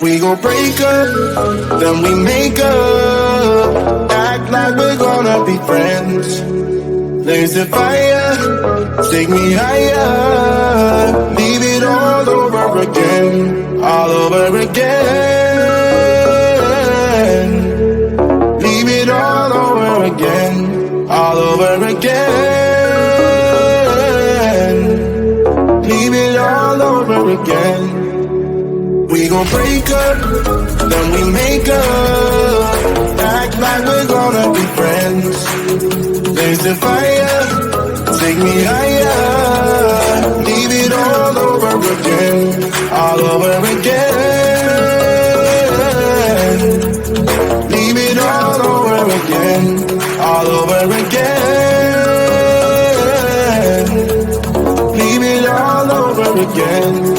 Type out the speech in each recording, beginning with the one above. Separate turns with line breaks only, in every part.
We gon' break up, then we make up. Act like we're gonna be friends. There's a fire, take me higher. Leave it all over again, all over again. Leave it all over again, all over again. Leave it all over again. We gon' break up, then we make up. Act like we're gonna be friends. There's the fire, take me higher. Leave it all over again, all over again. Leave it all over again, all over again. Leave it all over again.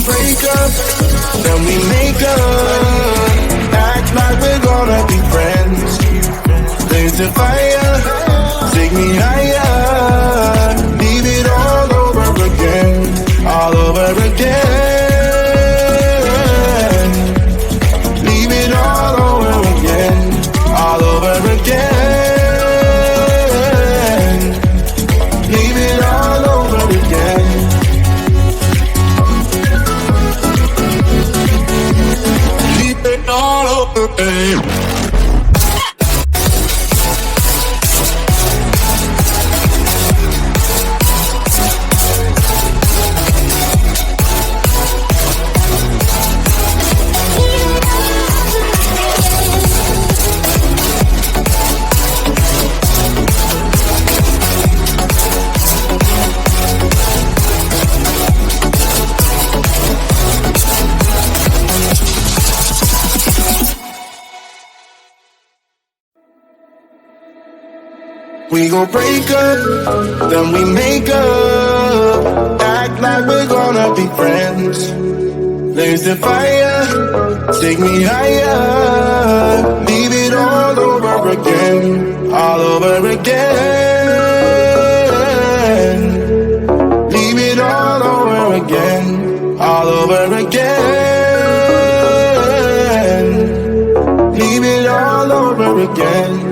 Break up, then we make up. Act like we're gonna be friends. There's the fire, take me higher. Leave it all over again, all over again. Leave it all over again, all over again. Leave it all over again. All over again. We gon' break up, then we make up. Act like we're gonna be friends. There's the fire, take me higher. Leave it all over again, all over again. Leave it all over again, all over again. Leave it all over again.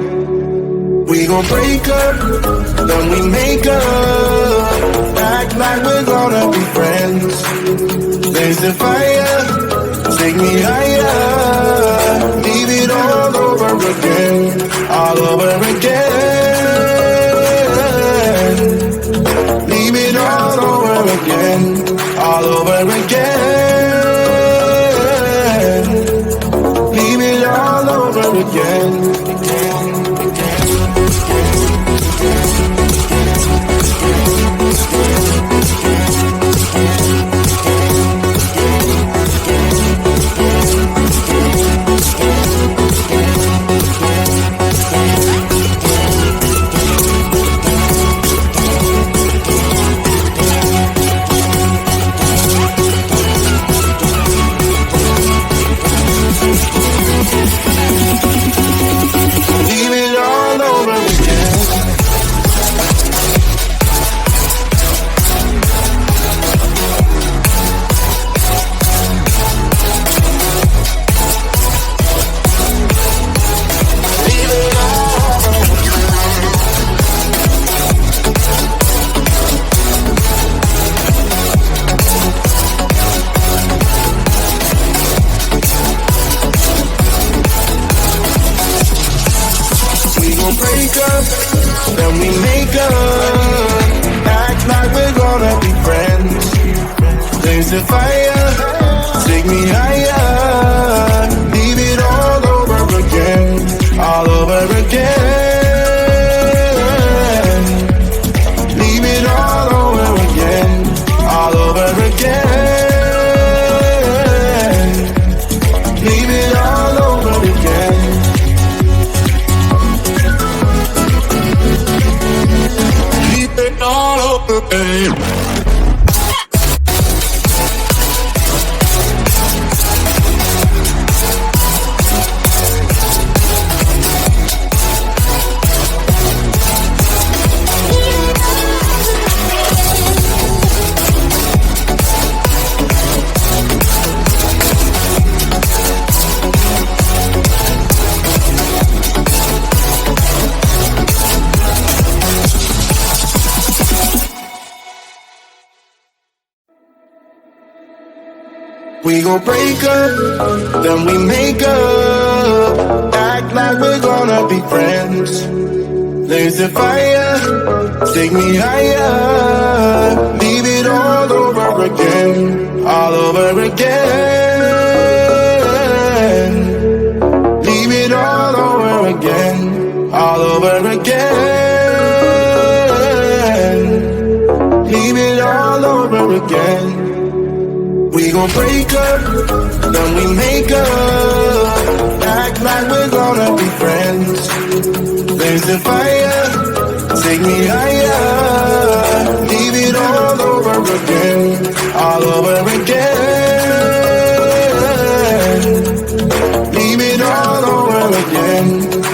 We gon' break up, then we make up. Act like we're gonna be friends. There's the fire, take me higher. Leave it all over again, all over again. Leave it all over again, all over again. Leave it all over again. break up, then we make up. Act like we're gonna be friends. There's a fire, take me higher. Leave it all over again, all over again. Leave it all over again, all over again. Leave it all over again. Leave it all over again. We gon' break up, then we make up. Act like we're gonna be friends. There's a fire, take me higher. Leave it all over again, all over again. Leave it all over again, all over again. Leave it all over again. We gon' break up, then we make up. Act like we're gonna be friends. There's a fire, take me higher. Leave it all over again, all over again. Leave it all over again,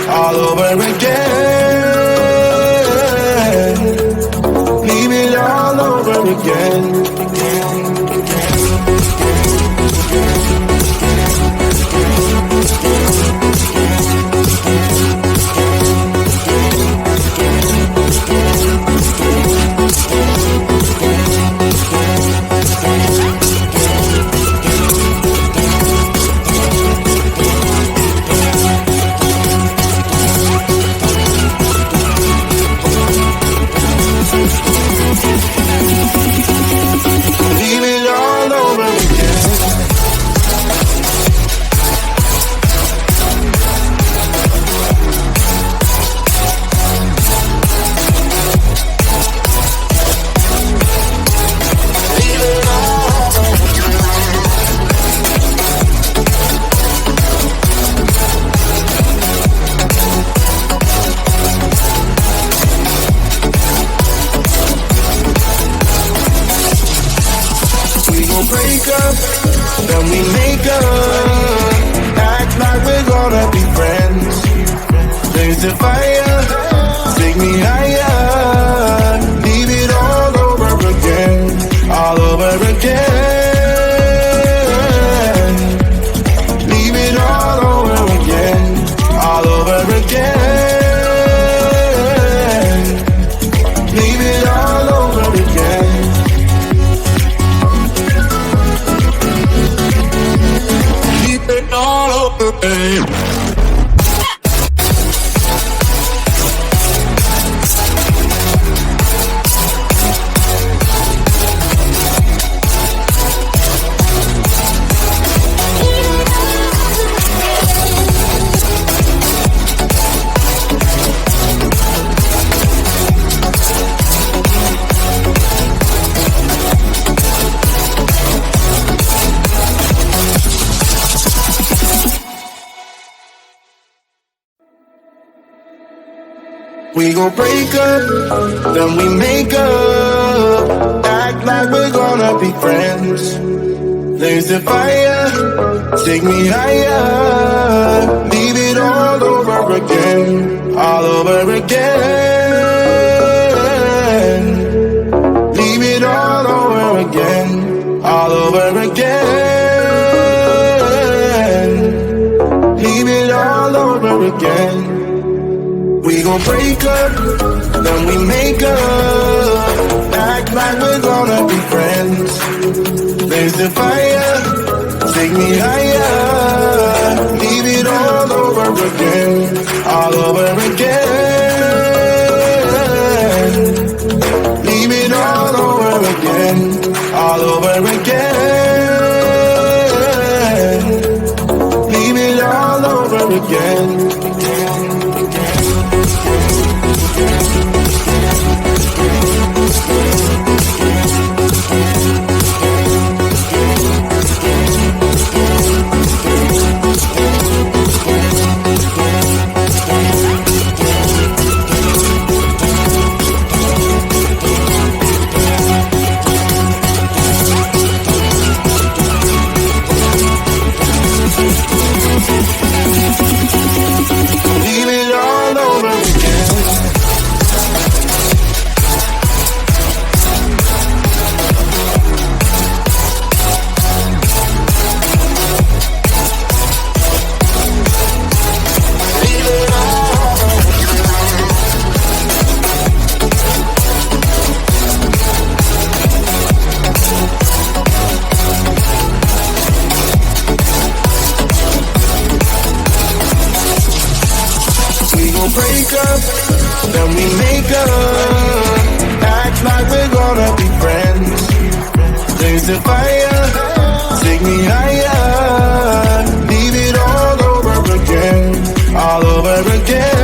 all over again. Leave it all over again. Break up, then we make up. Act like we're gonna be friends. There's a fire, take me higher. Leave it all over again, all over again. Leave it all over again, all over again. Leave it all over again. All over, babe. We gon' break up, then we make up. Act like we're gonna be friends. There's a fire, take me higher. Leave it all over again, all over again. Leave it all over again, all over again. Leave it all over again. We gon' break up, then we make up. Act like we're gonna be friends. There's a fire, take me higher. Leave it all over again, all over again. again. Leave it all over again. Break up, then we make up. Act like we're gonna be friends. Blaze the fire, take me higher. Leave it all over again, all over again.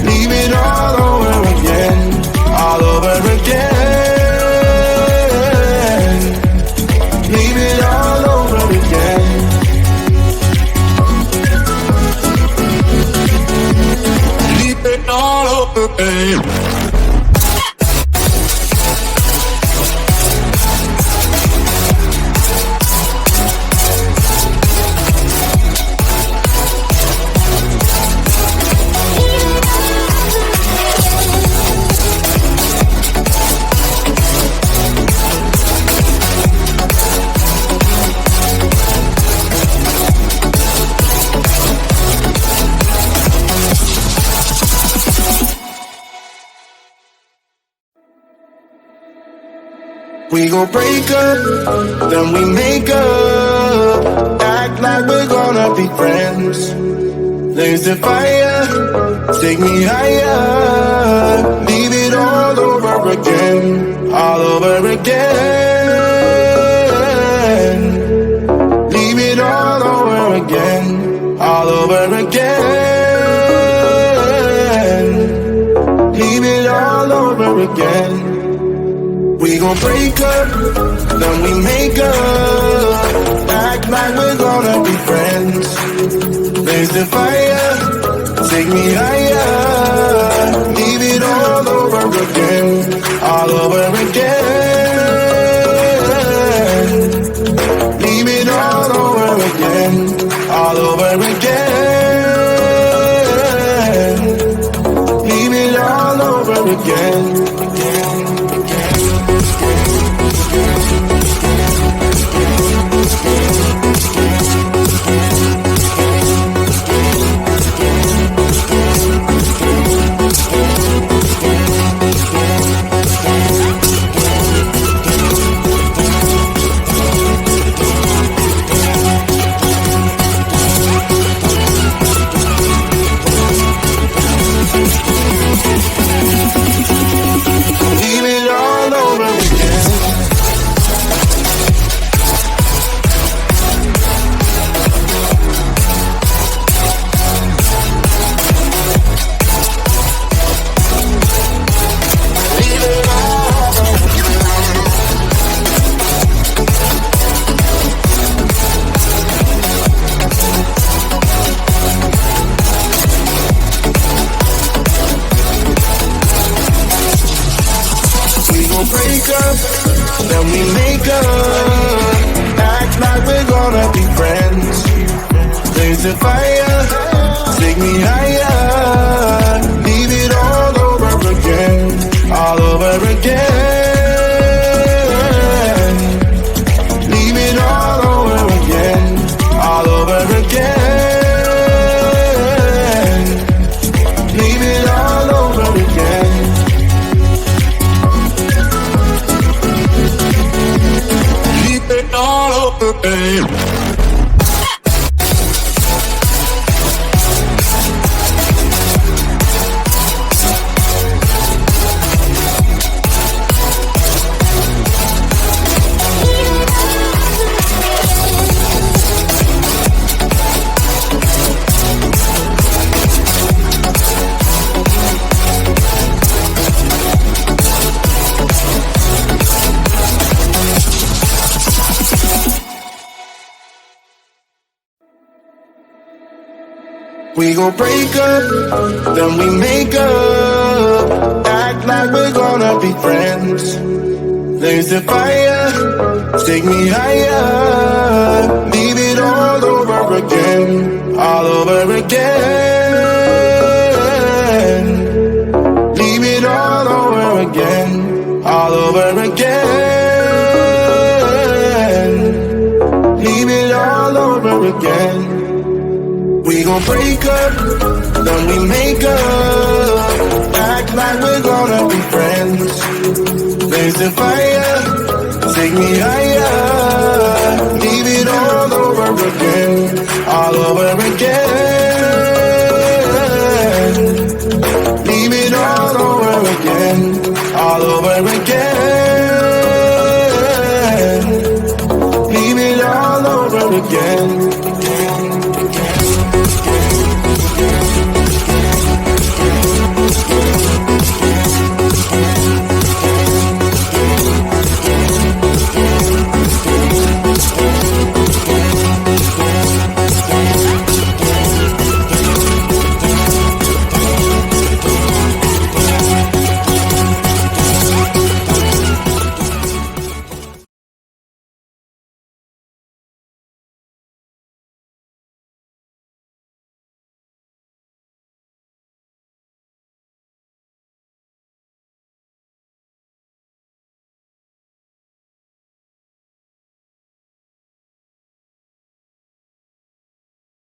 Leave it all over again, all over again. Leave it all over again. All over, babe. We gon' break up, then we make up. Act like we're gonna be friends. Blaze the fire, take me higher. Leave it all over again, all over again. Leave it all over again, all over again. Leave it all over again. We gon' break up, then we make up. Act like we're gonna be friends. Blaze the fire, take me higher. Leave it all over again, all over again. Leave it all over again, all over again. Leave it all over again. Then we make up. Act like we're gonna be friends. Blaze the fire, take me higher. Leave it all over again, all over again. Leave it all over again, all over again. Leave it all over again. All over, babe. We gon' break up, then we make up. Act like we're gonna be friends. Blaze the fire, take me higher. Leave it all over again, all over again. Leave it all over again, all over again. Leave it all over again. We gon' break up, then we make up. Act like we're gonna be friends. Blaze the fire, take me higher. Leave it all over again, all over